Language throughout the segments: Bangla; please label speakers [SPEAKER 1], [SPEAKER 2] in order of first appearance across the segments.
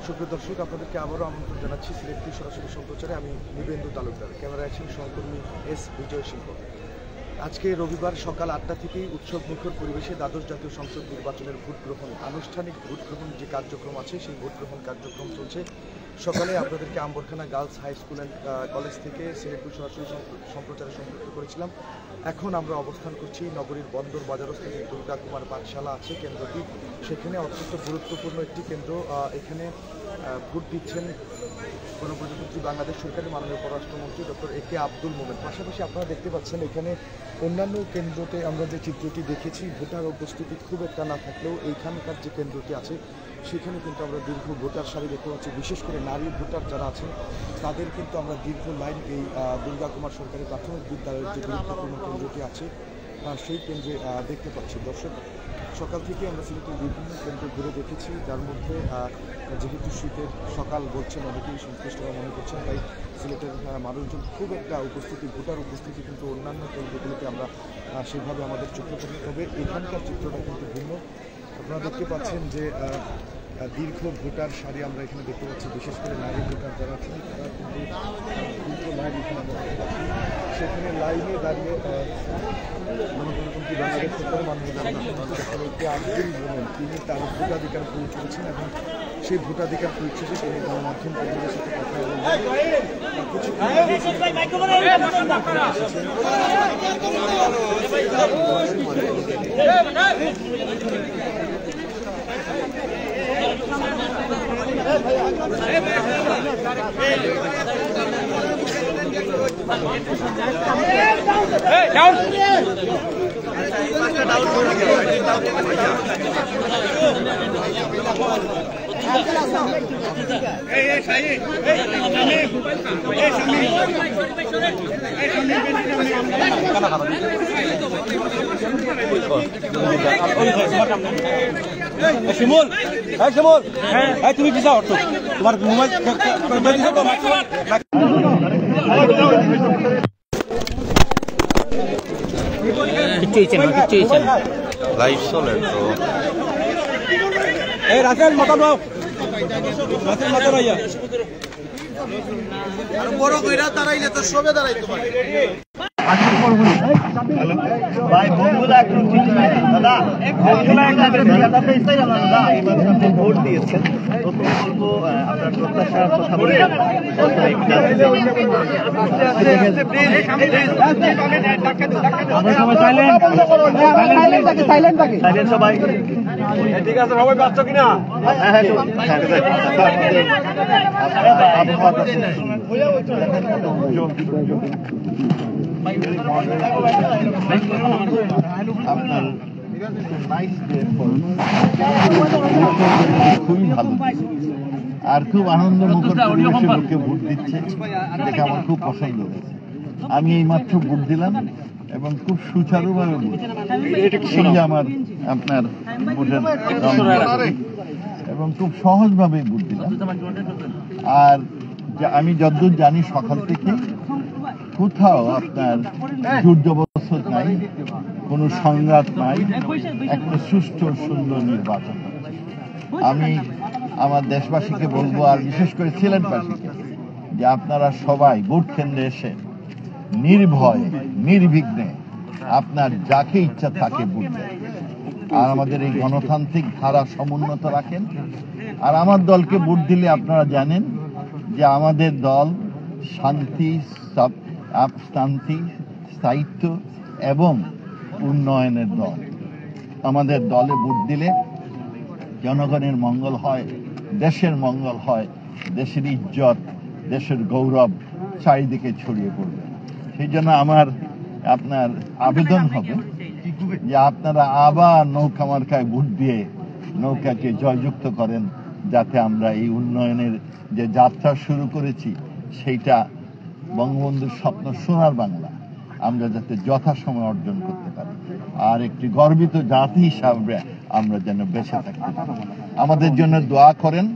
[SPEAKER 1] সুপ্রিয় দর্শক, আপনাদেরকে আবারও আমন্ত্রণ জানাচ্ছি সিলেট সরাসরি সম্প্রচারে। আমি নিবেন্দু তালুকদার, ক্যামেরায় আছেন সহকর্মী এস বিজয় সিংহ। আজকে রবিবার সকাল 8টা থেকেই উৎসব মুখর পরিবেশে দ্বাদশ জাতীয় সংসদ নির্বাচনের ভোট গ্রহণ, আনুষ্ঠানিক ভোট গ্রহণ যে কার্যক্রম আছে সেই ভোট গ্রহণ কার্যক্রম চলছে। সকালে আপনাদেরকে Ambarkhana girls high school and college থেকে সিলেট সরাসরি সম্প্রচারে সংযুক্ত করেছিলাম। এখন আমরা অবস্থান করছি নগরীর বন্দর বাজারস্থ যে দুর্গা কুমার পাঠশালা আছে কেন্দ্রটি, সেখানে অত্যন্ত গুরুত্বপূর্ণ একটি কেন্দ্র। এখানে ভোট দিচ্ছেন গণপ্রজাতন্ত্রী বাংলাদেশ সরকারের মাননীয় পররাষ্ট্রমন্ত্রী ডক্টর এ কে আব্দুল মোমেন। পাশাপাশি আপনারা দেখতে পাচ্ছেন এখানে অন্যান্য কেন্দ্রতে আমরা যে চিত্রটি দেখেছি, ভোটার উপস্থিতি খুব একটা না থাকলেও এইখানকার যে কেন্দ্রটি আছে সেখানে কিন্তু আমরা দীর্ঘ ভোটার সারি দেখতে পাচ্ছি। বিশেষ করে নারী ভোটার যারা আছেন তাদের কিন্তু আমরা দীর্ঘ লাইন এই দুর্গা কুমার সরকারি প্রাথমিক বিদ্যালয়ের যে গুরুত্বপূর্ণ কেন্দ্রটি আছে সেই কেন্দ্রে দেখতে পাচ্ছি। দর্শক, সকাল থেকে আমরা সিলেটের বিভিন্ন কেন্দ্র ঘুরে দেখেছি, যার মধ্যে যেহেতু শীতের সকাল বলছেন অনেকেই সংশ্লিষ্টরা মনে করছেন, তাই সিলেটের মানুষজন খুব একটা উপস্থিতি, ভোটার উপস্থিতি কিন্তু অন্যান্য কেন্দ্রগুলিতে আমরা সেভাবে আমাদের চোখে পড়ে। তবে এখানকার চিত্রটা কিন্তু ভিন্ন। আপনারা দেখতে পাচ্ছেন যে দীর্ঘ ভোটার সারি আমরা এখানে দেখতে পাচ্ছি। বিশেষ করে নারী ভোটার যারা আছেন তারা কিন্তু দীর্ঘ লাইন এখানে আমরা দেখতে পাচ্ছি। সেখানে লাইনে দাঁড়িয়ে গণপ্রজাতন্ত্রী বাংলাদেশ সরকারের মাননীয় আব্দুল মোমেন তিনি তার ভোটাধিকার প্রয়োগ করেছেন এবং সেই ভোটাধিকার প্রয়োগ শেষে তিনি গণমাধ্যম কর্মীদের সাথে কথা
[SPEAKER 2] শিমুল, তুমি পিছা হতো তোমার মোবাইল
[SPEAKER 3] লাইভ চলে তো
[SPEAKER 2] এই রাসেল মাথা দাও, রাসেল মাথা রাইয়া
[SPEAKER 4] আর বড় কইরা দাঁড়াইলে তো সবে দাঁড়াইতে পারে।
[SPEAKER 5] ভাই বন্ধুরা একটু দাদা দাদা ভোট দিয়েছেন, আপনার প্রত্যাশার কথা বলে সবাই ঠিক আছে, সবাই পাচ্ছ কিনা? আপনার খুবই ভালো আর খুব আনন্দ মুখর পরিবেশে লোকে ভোট দিচ্ছে, দেখে আমার খুব পছন্দ হয়েছে। আমি এই মাত্র ভোট দিলাম এবং খুব সুচারুভাবে আমার আপনার ভোটের এবং খুব সহজভাবে ভোট দিলাম। আর আমি যতদূর জানি সকাল থেকে কোথাও আপনার জোর জবরদস্ত নাই, কোনো সংঘাত নাই, একটা সুষ্ঠু সুন্দর নির্বাচন। আমি আমার দেশবাসীকে বলবো, আর বিশেষ করে সিলেটবাসীকে, যে আপনারা সবাই ভোট কেন্দ্রে এসে নির্ভয়ে নির্বিঘ্নে আপনার যাকে ইচ্ছা থাকে ভোট দেন, আর আমাদের এই গণতান্ত্রিক ধারা সমুন্নত রাখেন। আর আমার দলকে ভোট দিলে আপনারা জানেন যে আমাদের দল শান্তি, স্থায়িত্ব এবং উন্নয়নের দল। আমাদের দলে ভোট দিলে জনগণের মঙ্গল হয়, দেশের মঙ্গল হয়, দেশের ইজ্জত, দেশের গৌরব চারিদিকে ছড়িয়ে পড়বে। সেই জন্য আমার আপনার আবেদন হবে যে আপনারা আবার নৌকা মার্কায় ভোট দিয়ে নৌকাকে জয়যুক্ত করেন, যাতে আমরা এই উন্নয়নের যে যাত্রা শুরু করেছি সেইটা বঙ্গবন্ধুর স্বপ্ন সোনার বাংলা আমরা যাতে যথাসময়ে অর্জন করতে পারি, আর একটি গর্বিত জাতি হিসাবে আমরা যেন বেঁচে থাকি। আমাদের জন্য দোয়া করেন,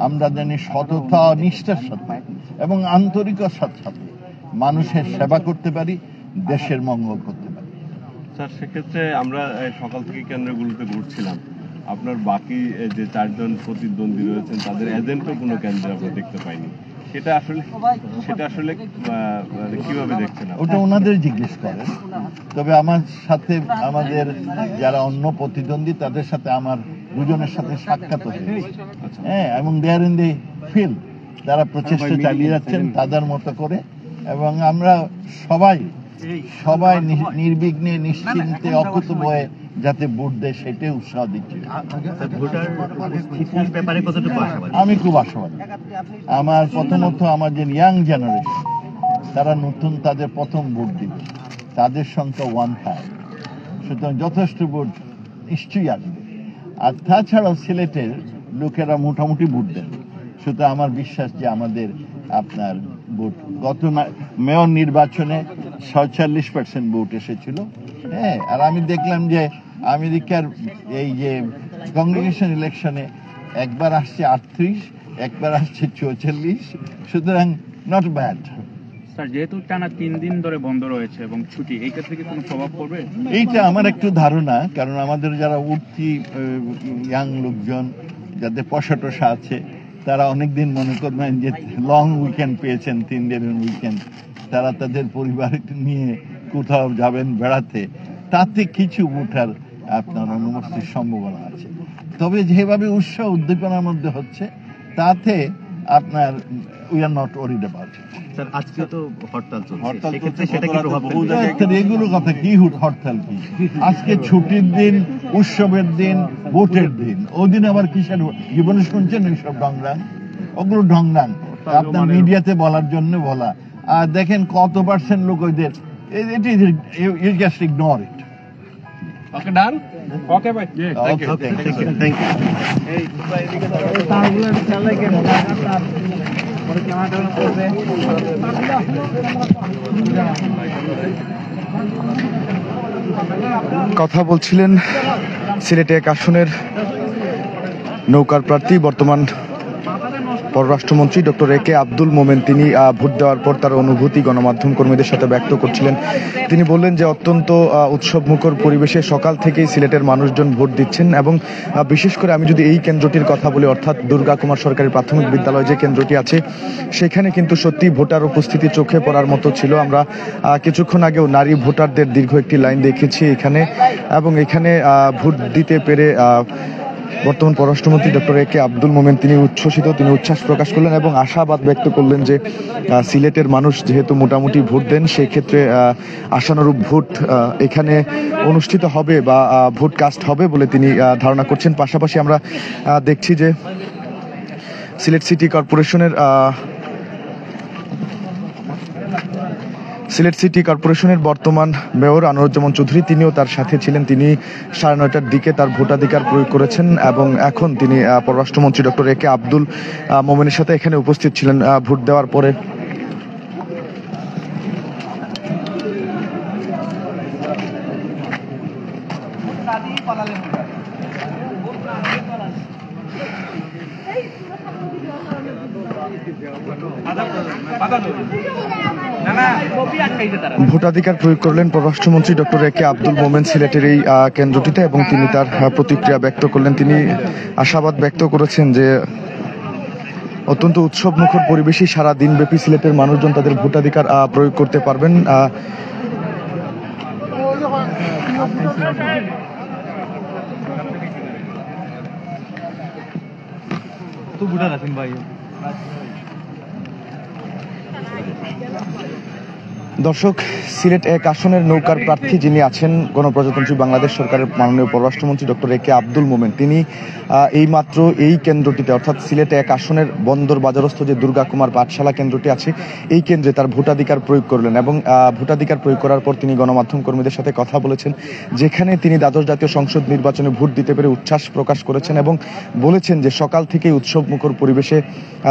[SPEAKER 5] আমরা যেন সততা নিষ্ঠার সাথে এবং আন্তরিকতার সাথে মানুষের সেবা করতে পারি, দেশের মঙ্গল করতে পারি।
[SPEAKER 6] স্যার, সেক্ষেত্রে আমরা সকাল থেকে কেন্দ্রগুলোতে ঘুরছিলাম, আপনার বাকি যে 4 জন প্রতিদ্বন্দ্বী রয়েছেন তাদের এজেন্টও কোনো কেন্দ্রে আমরা দেখতে পাইনি। সেটা আসলে মানে কিভাবে দেখছেন?
[SPEAKER 5] ওটা ওনাদের জিজ্ঞেস করেন। তবে আমার সাথে আমাদের যারা অন্য প্রতিদ্বন্দ্বী তাদের সাথে আমার দুজনের সাথে সাক্ষাৎ হয়েছে, হ্যাঁ, এবং দেয়ার ইন দি ফিল্ড যারা প্রচেষ্টা চালিয়ে যাচ্ছেন তাদের মতো করে, এবং আমরা সবাই নির্বিঘ্নে নিশ্চিন্তে অকুতভয়ে যাতে ভোট দেয় সেটাই উৎসাহ দিচ্ছি। আমি খুব আশাবাদী। আমার প্রথমত আমার যে ইয়াং জেনারেশন তারা নতুন তাদের প্রথম ভোট দিবে, তাদের সংখ্যা 1/3, সুতরাং যথেষ্ট ভোট নিশ্চয়ই আসবে। আর তাছাড়াও সিলেটের লোকেরা মোটামুটি ভোট দেবে, সুতরাং আমার বিশ্বাস যে আমাদের আপনার ভোট গত মেয়র নির্বাচনে 46% ভোট এসেছিল, হ্যাঁ, আর আমি দেখলাম যে আমেরিকার এই যে কংগ্রেগেশন ইলেকশনে একবার আসছে 38, একবার আসছে 44, সুতরাং নট ব্যাড।
[SPEAKER 7] স্যার, যেহেতু টানা 3 দিন ধরে বন্ধ রয়েছে এবং ছুটি, এই ক্ষেত্রে কি কোনো প্রভাব পড়বে?
[SPEAKER 5] এইটা আমার একটু ধারণা, কারণ আমাদের যারা উঠতি ইয়াং লোকজন যাদের পয়সা টসা আছে তারা অনেকদিন মনে করবেন যে লং উইকেন্ড পেয়েছেন, 3 দিনের উইকেন্ড, তারা তাদের পরিবার নিয়ে কোথাও যাবেন বেড়াতে, তাতে কিছু উঠার আপনার অনুমতির সম্ভাবনা আছে। তবে যেভাবে উৎসাহ উদ্দীপনার মধ্যে হচ্ছে তাতে আপনার we are not worried about it.
[SPEAKER 8] Sir, আজকে তো হরতাল চলছে,
[SPEAKER 5] হরতাল
[SPEAKER 8] সেক্ষেত্রে সেটা কি প্রভাব
[SPEAKER 5] ফেলবে? এগুলো কথা কি, হরতাল কি? আজকে ছুটির দিন, উৎসবের দিন, ভোটের দিন, ওদিন আবার কিসের জীবনে শুনছেন এইসব ঢংরাং? ওগুলো ঢংরাং আপনার মিডিয়াতে বলার জন্য বলা। আর দেখেন কত পার্সেন্ট লোক ওইদের, ইউ জাস্ট ইগনোর ইট।
[SPEAKER 7] ওকে, ডান। ওকে ভাই,
[SPEAKER 5] থ্যাংক ইউ।
[SPEAKER 1] কথা বলছিলেন সিলেট 1 আসনের নৌকার প্রার্থী বর্তমান পররাষ্ট্রমন্ত্রী ডক্টর এ কে আব্দুল মোমেন। তিনি ভোট দেওয়ার পর তার অনুভূতি গণমাধ্যম কর্মীদের সাথে ব্যক্ত করছিলেন। তিনি বললেন যে অত্যন্ত উৎসবমুখর পরিবেশে সকাল থেকেই সিলেটের মানুষজন ভোট দিচ্ছেন, এবং বিশেষ করে আমি যদি এই কেন্দ্রটির কথা বলি, অর্থাৎ দুর্গা কুমার সরকারি প্রাথমিক বিদ্যালয় যে কেন্দ্রটি আছে সেখানে কিন্তু সত্যি ভোটার উপস্থিতি চোখে পড়ার মতো ছিল। আমরা কিছুক্ষণ আগেও নারী ভোটারদের দীর্ঘ একটি লাইন দেখেছি এখানে, এবং এখানে ভোট দিতে পেরে বর্তমান পররাষ্ট্রমন্ত্রী ডক্টর এ কে আব্দুল মোমেন তিনি উচ্ছ্বসিত, তিনি উচ্ছ্বাস প্রকাশ করলেন এবং আশাবাদ ব্যক্ত করলেন যে সিলেটের মানুষ যেহেতু মোটামুটি ভোট দেন, সেই ক্ষেত্রে আশানুরূপ ভোট এখানে অনুষ্ঠিত হবে বা ভোট কাস্ট হবে বলে তিনি ধারণা করছেন। পাশাপাশি আমরা দেখছি যে সিলেট সিটি কর্পোরেশনের বর্তমান মেয়র আনোয়ারুজ্জামান চৌধুরী তিনিও তার সাথে ছিলেন। তিনি 9:30টার দিকে তার ভোটাধিকার প্রয়োগ করেছেন এবং এখন তিনি পররাষ্ট্রমন্ত্রী ডক্টর এ কে আব্দুল মোমেনের সাথে এখানে উপস্থিত ছিলেন ভোট দেওয়ার পরে। ভোটাধিকার প্রয়োগ করলেন পররাষ্ট্রমন্ত্রী ডক্টর এ কে আব্দুল মোমেন সিলেটের এই কেন্দ্রটিতে, এবং তিনি তার প্রতিক্রিয়া ব্যক্ত করলেন। তিনি আশাবাদ ব্যক্ত করেছেন যে অত্যন্ত উৎসবমুখর পরিবেশে সারা দিনব্যাপী সিলেটের মানুষজন তাদের ভোটাধিকার প্রয়োগ করতে পারবেন। দর্শক, সিলেট 1 আসনের নৌকার প্রার্থী যিনি আছেন গণপ্রজাতন্ত্রী বাংলাদেশ সরকারের মাননীয় পররাষ্ট্রমন্ত্রী ডক্টর এ কে আব্দুল মোমেন, তিনি এইমাত্র এই কেন্দ্রটিতে অর্থাৎ সিলেট 1 আসনের বন্দর বাজারস্থ যে দুর্গা কুমার পাঠশালা কেন্দ্রটি আছে এই কেন্দ্রে তার ভোটাধিকার প্রয়োগ করলেন, এবং ভোটাধিকার প্রয়োগ করার পর তিনি গণমাধ্যম কর্মীদের সাথে কথা বলেছেন, যেখানে তিনি দ্বাদশ জাতীয় সংসদ নির্বাচনে ভোট দিতে পেরে উচ্ছ্বাস প্রকাশ করেছেন এবং বলেছেন যে সকাল থেকেই উৎসবমুখর পরিবেশে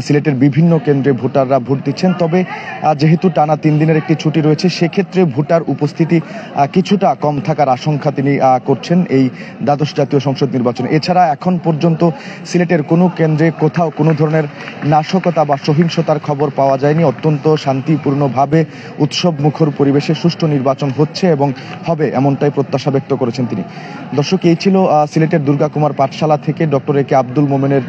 [SPEAKER 1] সিলেটের বিভিন্ন কেন্দ্রে ভোটাররা ভোট দিচ্ছেন। তবে যেহেতু টানা 3 দিনের একটি ছুটি ছুটি রয়েছে, সেক্ষেত্রে ভোটার উপস্থিতি কিছুটা কম থাকার আশঙ্কা তিনি করছেন এই দ্বাদশ জাতীয় সংসদ নির্বাচনে। এছাড়া এখন পর্যন্ত সিলেটের কোনো কেন্দ্রে কোথাও কোনো ধরনের নাশকতা বা সহিংসতার খবর পাওয়া যায়নি। অত্যন্ত শান্তিপূর্ণভাবে উৎসব মুখর পরিবেশে সুষ্ঠু নির্বাচন হচ্ছে এবং হবে, এমনটাই প্রত্যাশা ব্যক্ত করেছেন তিনি। দর্শক, এই ছিল সিলেটের দুর্গাকুমার পাঠশালা থেকে ডক্টর এ কে আব্দুল মোমেনের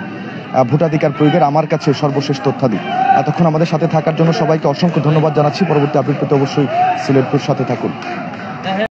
[SPEAKER 1] ভোটাধিকার প্রয়োগের আমার কাছে সর্বশেষ তথ্যাদি। এতক্ষণ আমাদের সাথে থাকার জন্য সবাইকে অসংখ্য ধন্যবাদ জানাচ্ছি। পরবর্তী আপডেট পেতে অবশ্যই সিলেটপুর সাথে থাকুন।